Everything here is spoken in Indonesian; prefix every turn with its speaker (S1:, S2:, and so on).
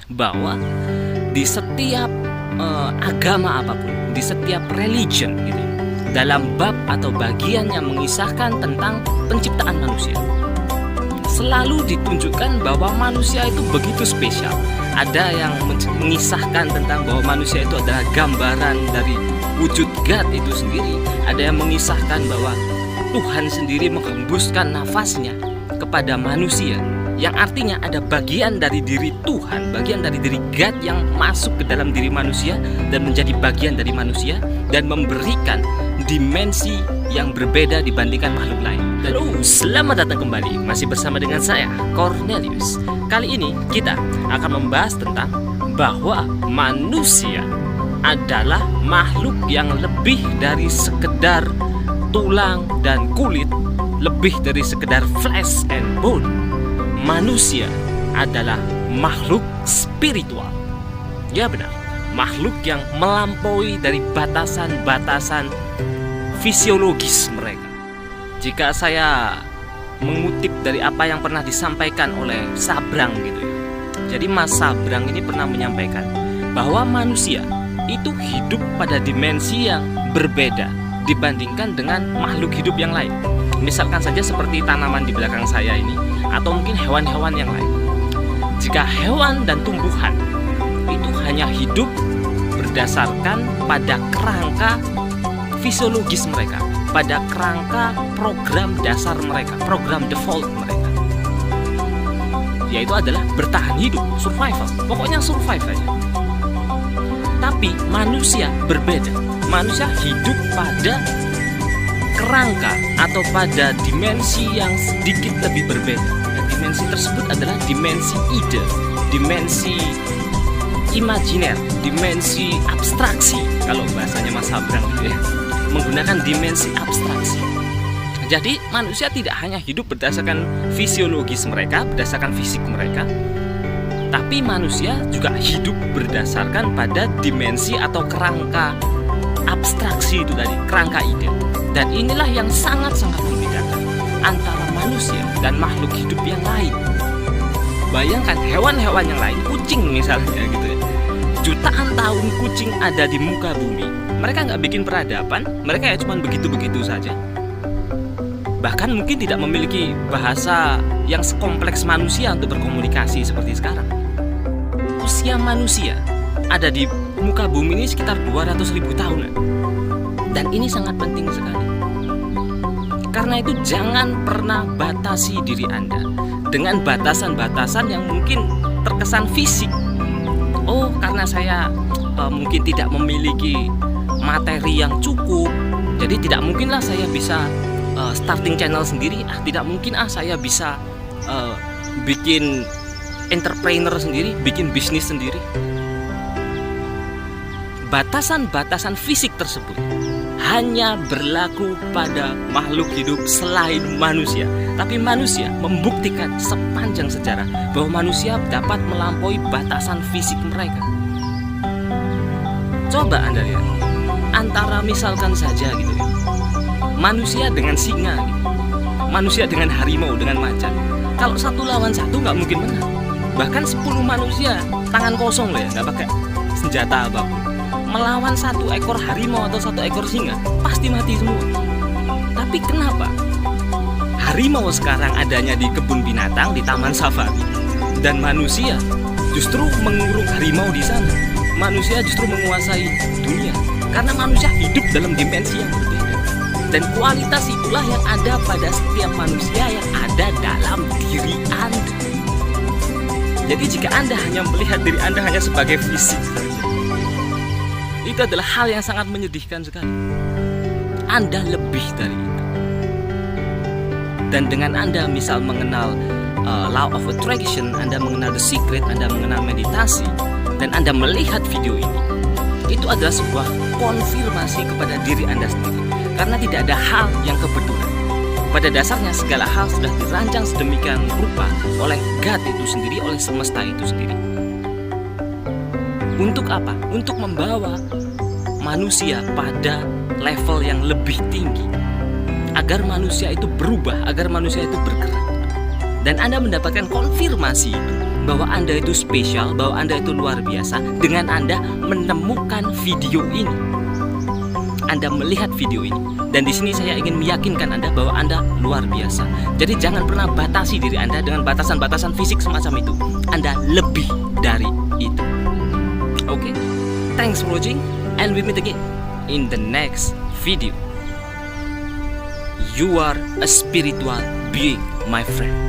S1: bahwa di setiap agama apapun, di setiap religion gitu, dalam bab atau bagian yang mengisahkan tentang penciptaan manusia, selalu ditunjukkan bahwa manusia itu begitu spesial. Ada yang mengisahkan tentang bahwa manusia itu adalah gambaran dari wujud God itu sendiri. Ada yang mengisahkan bahwa Tuhan sendiri menghembuskan nafasnya kepada manusia, yang artinya ada bagian dari diri Tuhan, bagian dari diri God yang masuk ke dalam diri manusia dan menjadi bagian dari manusia dan memberikan dimensi yang berbeda dibandingkan makhluk lain. Halo, selamat datang kembali, masih bersama dengan saya, Cornelius. Kali ini kita akan membahas tentang bahwa manusia adalah makhluk yang lebih dari sekedar tulang dan kulit, lebih dari sekedar flesh and bone. Manusia adalah makhluk spiritual. Ya benar, makhluk yang melampaui dari batasan-batasan fisiologis mereka. Jika saya mengutip dari apa yang pernah disampaikan oleh Sabrang gitu ya. Jadi Mas Sabrang ini pernah menyampaikan bahwa manusia itu hidup pada dimensi yang berbeda dibandingkan dengan makhluk hidup yang lain. Misalkan saja seperti tanaman di belakang saya ini, atau mungkin hewan-hewan yang lain. Jika hewan dan tumbuhan itu hanya hidup berdasarkan pada kerangka fisiologis mereka, pada kerangka program dasar mereka, program default mereka, yaitu adalah bertahan hidup, survival, pokoknya survive aja. Tapi manusia berbeda. Manusia hidup pada kerangka atau pada dimensi yang sedikit lebih berbeda. Dan dimensi tersebut adalah dimensi ide, dimensi imajiner, dimensi abstraksi, kalau bahasanya Mas Sabrang gitu ya, menggunakan dimensi abstraksi. Jadi manusia tidak hanya hidup berdasarkan fisiologis mereka, berdasarkan fisik mereka, tapi manusia juga hidup berdasarkan pada dimensi atau kerangka abstraksi itu tadi, kerangka ide. Dan inilah yang sangat-sangat membedakan antara manusia dan makhluk hidup yang lain. Bayangkan hewan-hewan yang lain, kucing misalnya gitu ya, jutaan tahun kucing ada di muka bumi, mereka nggak bikin peradaban, mereka ya cuma begitu-begitu saja. Bahkan mungkin tidak memiliki bahasa yang sekompleks manusia untuk berkomunikasi seperti sekarang. Usia manusia ada di muka bumi ini sekitar 200.000 tahunan. Dan ini sangat penting sekali. Karena itu jangan pernah batasi diri Anda dengan batasan-batasan yang mungkin terkesan fisik. Oh, karena saya mungkin tidak memiliki materi yang cukup, jadi tidak mungkinlah saya bisa starting channel sendiri. Tidak mungkin saya bisa bikin entrepreneur sendiri, bikin bisnis sendiri. Batasan-batasan fisik tersebut hanya berlaku pada makhluk hidup selain manusia. Tapi manusia membuktikan sepanjang sejarah bahwa manusia dapat melampaui batasan fisik mereka. Coba Anda lihat, antara misalkan saja gitu ya, manusia dengan singa gitu, manusia dengan harimau, dengan macan. Kalau satu lawan satu nggak mungkin menang. Bahkan 10 manusia tangan kosong loh ya, nggak pakai senjata apapun, melawan satu ekor harimau atau satu ekor singa, pasti mati semua. Tapi kenapa harimau sekarang adanya di kebun binatang, di taman safari, dan manusia justru mengurung harimau di sana? Manusia justru menguasai dunia karena manusia hidup dalam dimensi yang berbeda. Dan kualitas itulah yang ada pada setiap manusia yang ada dalam diri Anda. Jadi jika Anda hanya melihat diri Anda hanya sebagai fisik saja, itu adalah hal yang sangat menyedihkan sekali. Anda lebih dari itu. Dan dengan Anda misal mengenal Law of Attraction, Anda mengenal The Secret, Anda mengenal meditasi, dan Anda melihat video ini, itu adalah sebuah konfirmasi kepada diri Anda sendiri. Karena tidak ada hal yang kebetulan. Pada dasarnya segala hal sudah dirancang sedemikian rupa oleh God itu sendiri, oleh semesta itu sendiri. Untuk apa? Untuk membawa manusia pada level yang lebih tinggi, agar manusia itu berubah, agar manusia itu bergerak. Dan Anda mendapatkan konfirmasi itu, bahwa Anda itu spesial, bahwa Anda itu luar biasa dengan Anda menemukan video ini. Anda melihat video ini. Dan di sini saya ingin meyakinkan Anda bahwa Anda luar biasa. Jadi jangan pernah batasi diri Anda dengan batasan-batasan fisik semacam itu. Anda lebih dari itu. Oke? Thanks for watching and we meet again in the next video. You are a spiritual being, my friend.